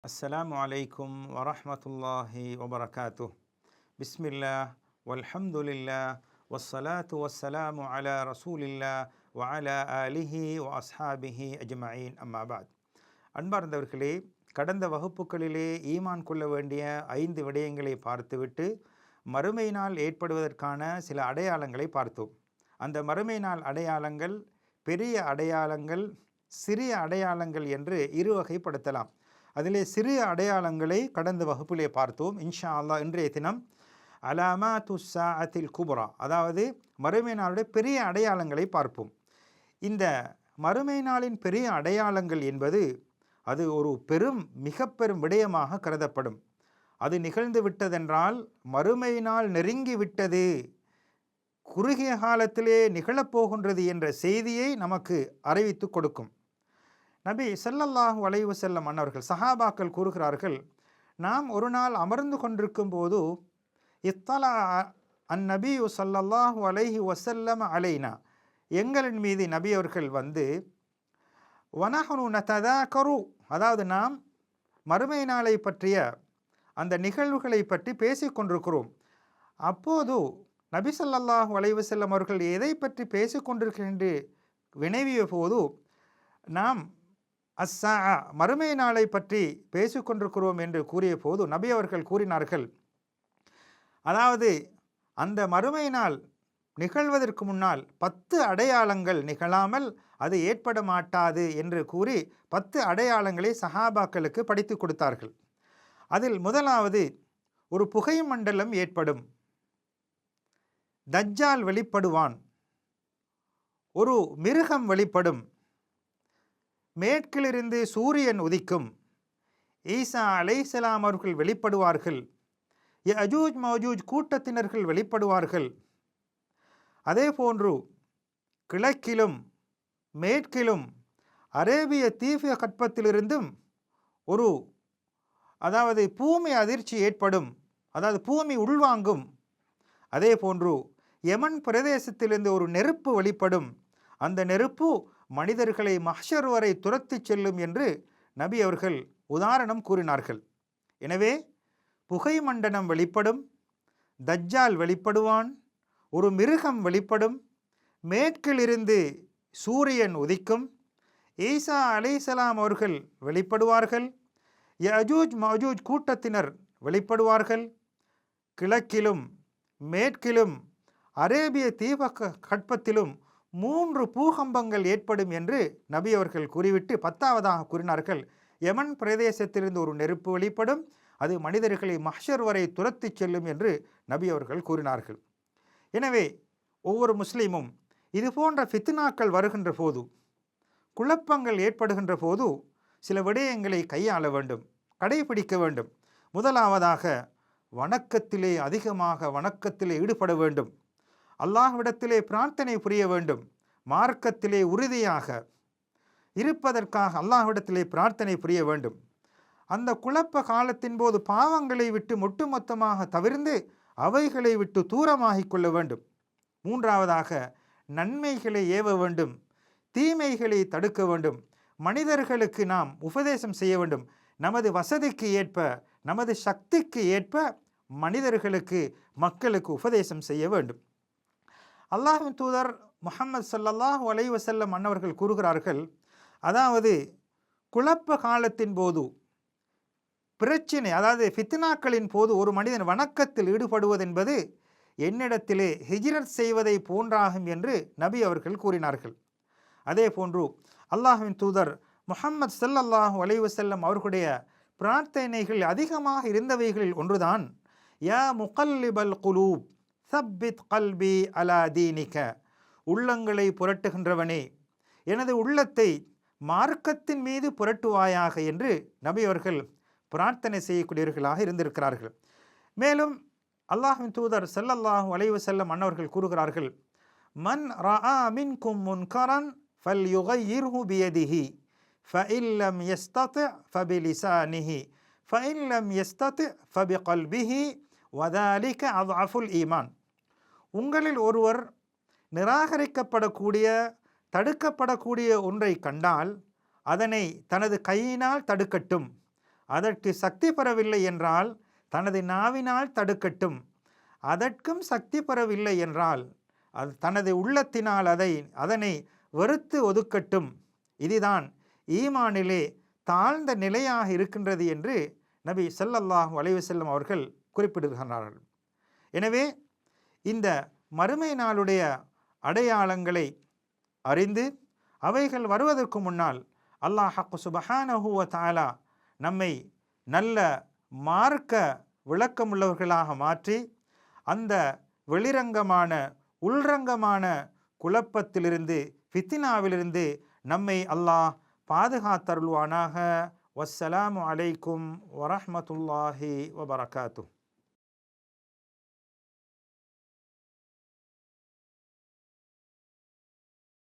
அஸ்ஸலாமு அலைக்கும் வரஹ்மத்துல்லாஹி வபரகாத்துஹ். பிஸ்மில்லாஹ் வல்ஹம்துலில்லாஹ் வஸ்ஸலாத்து வஸ்ஸலாமு அலா ரசூலில்லாஹ் வ அலா ஆலிஹி வ அஸ்ஹாபிஹி அஜ்மஈன். அம்மா பாத். அன்பார்ந்தவர்களே, கடந்த வகுப்புகளிலே ஈமான் கொள்ள வேண்டிய 5 விடயங்களை பார்த்துவிட்டு மறுமை நாள் ஏற்படுவதற்கான சில அடையாளங்களை பார்த்தோம். அந்த மறுமை நாள் அடையாளங்கள் பெரிய அடையாளங்கள், சிறிய அடையாளங்கள் என்று இரு வகைப்படுத்தலாம். அதிலே சிறிய அடையாளங்களை கடந்த வகுப்பிலே பார்த்தோம். இன்ஷா அல்லாஹ் இன்றைய தினம் அலாமாத்து ஸாஅத்தில் குப்ரா, அதாவது மறுமை நாளுடைய பெரிய அடையாளங்களை பார்ப்போம். இந்த மறுமை நாளின் பெரிய அடையாளங்கள் என்பது அது ஒரு மிக பெரும் விடயமாக கருதப்படும். அது நிகழ்ந்து விட்டதென்றால் மறுமை நாள் நெருங்கி விட்டது, குறுகிய காலத்திலே நிகழப்போகின்றது என்ற செய்தியை நமக்கு அறிவித்து கொடுக்கும். நபி ஸல்லல்லாஹு அலைஹி வஸல்லம் அன்னவர்கள், சஹாபாக்கள் கூறுகிறார்கள், நாம் ஒரு நாள் அமர்ந்து கொண்டிருக்கும் போது இத்தலா அந்நபியு ஸல்லல்லாஹு அலைஹி வஸல்லம் அலைனா, எங்களின் மீது நபி அவர்கள் வந்து வனஹனு நததாகரு, அதாவது நாம் மறுமை நாளை பற்றிய அந்த நிகழ்வுகளை பற்றி பேசிக்கொண்டிருக்கிறோம். அப்போது நபி ஸல்லல்லாஹு அலைஹி வஸல்லம் அவர்கள் எதை பற்றி பேசிக்கொண்டிருக்கிறேன் என்று வினவிய போது நாம் அஸ்ஸா மறுமை நாளை பற்றி பேசிக்கொண்டிருக்கிறோம் என்று கூறிய போது நபி அவர்கள் கூறினார்கள், அதாவது அந்த மறுமை நாள் நிகழ்வதற்கு முன்னால் 10 அடையாளங்கள் நிகழாமல் அது ஏற்பட மாட்டாது என்று கூறி 10 அடையாளங்களை சஹாபாக்களுக்கு படித்து கொடுத்தார்கள். அதில் முதலாவது, ஒரு புகை மண்டலம் ஏற்படும், தஜ்ஜால் வெளிப்படுவான், ஒரு மிருகம் வெளிப்படும், மேற்கிலிருந்து சூரியன் உதிக்கும், ஈசா அலைஹிஸ்ஸலாம் அவர்கள் வெளிப்படுவார்கள், யஜூஜ் மஜூஜ் கூட்டத்தினர்கள் வெளிப்படுவார்கள். அதே போன்று கிழக்கிலும் மேற்கிலும் அரேபிய தீப கற்பத்திலிருந்தும் ஒரு அதாவது பூமி அதிர்ச்சி ஏற்படும், அதாவது பூமி உள்வாங்கும். அதே போன்று யமன் பிரதேசத்திலிருந்து ஒரு நெருப்பு வெளிப்படும், அந்த நெருப்பு மனிதர்களை மஹ்ஷர் வரை துரத்தி செல்லும் என்று நபி அவர்கள் உதாரணம் கூறினார்கள். எனவே புகை மண்டலம் வெளிப்படும், தஜ்ஜால் வெளிப்படுவான், ஒரு மிருகம் வெளிப்படும், மேற்கிலிருந்து சூரியன் உதிக்கும், ஈசா அலைஹிஸ்ஸலாம் அவர்கள் வெளிப்படுவார்கள், யஜூஜ் மஜூஜ் கூட்டத்தினர் வெளிப்படுவார்கள், கிழக்கிலும் மேற்கிலும் அரேபிய தீப கற்பத்திலும் 3 பூகம்பங்கள் ஏற்படும் என்று நபி அவர்கள் கூறிவிட்டு 10வதாக கூறினார்கள், யமன் பிரதேசத்திலிருந்து ஒரு நெருப்பு வெளிப்படும், அது மனிதர்களை மஹ்ஷர் வரை துரத்தி செல்லும் என்று நபி அவர்கள் கூறினார்கள். எனவே ஒவ்வொரு முஸ்லீமும் இது போன்ற ஃபித்னாக்கள் வருகின்ற போது, குழப்பங்கள் ஏற்படுகின்ற போது சில விடயங்களை கையாள வேண்டும், கடைபிடிக்க வேண்டும். முதலாவதாக வணக்கத்திலே அதிகமாக வணக்கத்திலே ஈடுபட வேண்டும், அல்லாஹ்விடத்திலே பிரார்த்தனை புரிய வேண்டும், மார்க்கத்திலே உறுதியாக இருப்பதற்காக அல்லாஹ்விடத்திலே பிரார்த்தனை புரிய வேண்டும். அந்த குழப்ப காலத்தின் போது பாவங்களை விட்டு ஒட்டுமொத்தமாக தவிர்ந்து அவைகளை விட்டு தூரமாகிக் கொள்ள வேண்டும். மூன்றாவதாக நன்மைகளை ஏவ வேண்டும், தீமைகளை தடுக்க வேண்டும். மனிதர்களுக்கு நாம் உபதேசம் செய்ய வேண்டும், நமது வசதிக்கு ஏற்ப, நமது சக்திக்கு ஏற்ப மனிதர்களுக்கு, மக்களுக்கு உபதேசம் செய்ய வேண்டும். அல்லாஹ்வின் தூதர் முஹம்மது ஸல்லல்லாஹு அலைஹி வஸல்லம் அன்னவர்கள் கூறுகிறார்கள், அதாவது குழப்ப காலத்தின் போது, பிரச்சினை அதாவது ஃபித்னாக்களின் போது ஒரு மனிதன் வணக்கத்தில் ஈடுபடுவதென்பது என்னிடத்திலே ஹிஜ்ரத் செய்வதை போன்றாகும் என்று நபி அவர்கள் கூறினார்கள். அதே போன்று அல்லாஹ்வின் தூதர் முஹம்மது ஸல்லல்லாஹு அலைஹி வஸல்லம் அவர்களுடைய பிரார்த்தனைகள் அதிகமாக இருந்தவைகளில் ஒன்றுதான், யா முகல்லிபல் குலூப் சப்பித் கல்பி அலா தீனிக, உள்ளங்களை புரட்டுகின்றவனே, எனது உள்ளத்தை மார்க்கத்தின் மீது புரட்டுவாயாக என்று நபி அவர்கள் பிரார்த்தனை செய்யக்கூடியவர்களாக இருந்திருக்கிறார்கள். மேலும் அல்லாஹ்வின் தூதர் ஸல்லல்லாஹு அலைஹி வஸல்லம் அன்னவர்கள் கூறுகிறார்கள், மன் ரஆ மின்கும் முன்கரன் ஃபல்யுகையிர்ஹு பியதிஹி ஃபஇன் லம் யஸ்ததி ஃபபிலிசானிஹி ஃபஇன் லம் யஸ்ததி ஃபபிகல்பிஹி வதாலிக அத்அஃபுல் ஈமான். உங்களில் ஒருவர் நிராகரிக்கப்படக்கூடிய, தடுக்கப்படக்கூடிய ஒன்றை கண்டால் அதனை தனது கையினால் தடுக்கட்டும், அதற்கு சக்தி பெறவில்லை என்றால் தனது நாவினால் தடுக்கட்டும். அதற்கும் சக்தி பெறவில்லை என்றால் அது தனது உள்ளத்தினால் அதனை வெறுத்து ஒதுக்கட்டும். இதுதான் ஈமானிலே தாழ்ந்த நிலையாக இருக்கின்றது என்று நபி ஸல்லல்லாஹு அலைஹி வஸல்லம் அவர்கள் குறிப்பிடுகிறார்கள். எனவே இந்த மறுமை நாளுடைய அடையாளங்களை அறிந்து அவைகள் வருவதற்கு முன்னால் அல்லாஹ் சுப்ஹானஹு வ தஆலா நம்மை நல்ல மார்க்க விளக்கமுள்ளவர்களாக மாற்றி அந்த வெளிரங்கமான உள்ரங்கமான குழப்பத்திலிருந்து ஃபித்னாவிலிருந்து நம்மை அல்லாஹ் பாதுகாத்தருள்வானாக. வஸ்ஸலாமு அலைக்கும் வரஹ்மத்துல்லாஹி வபரகாத்துஹு.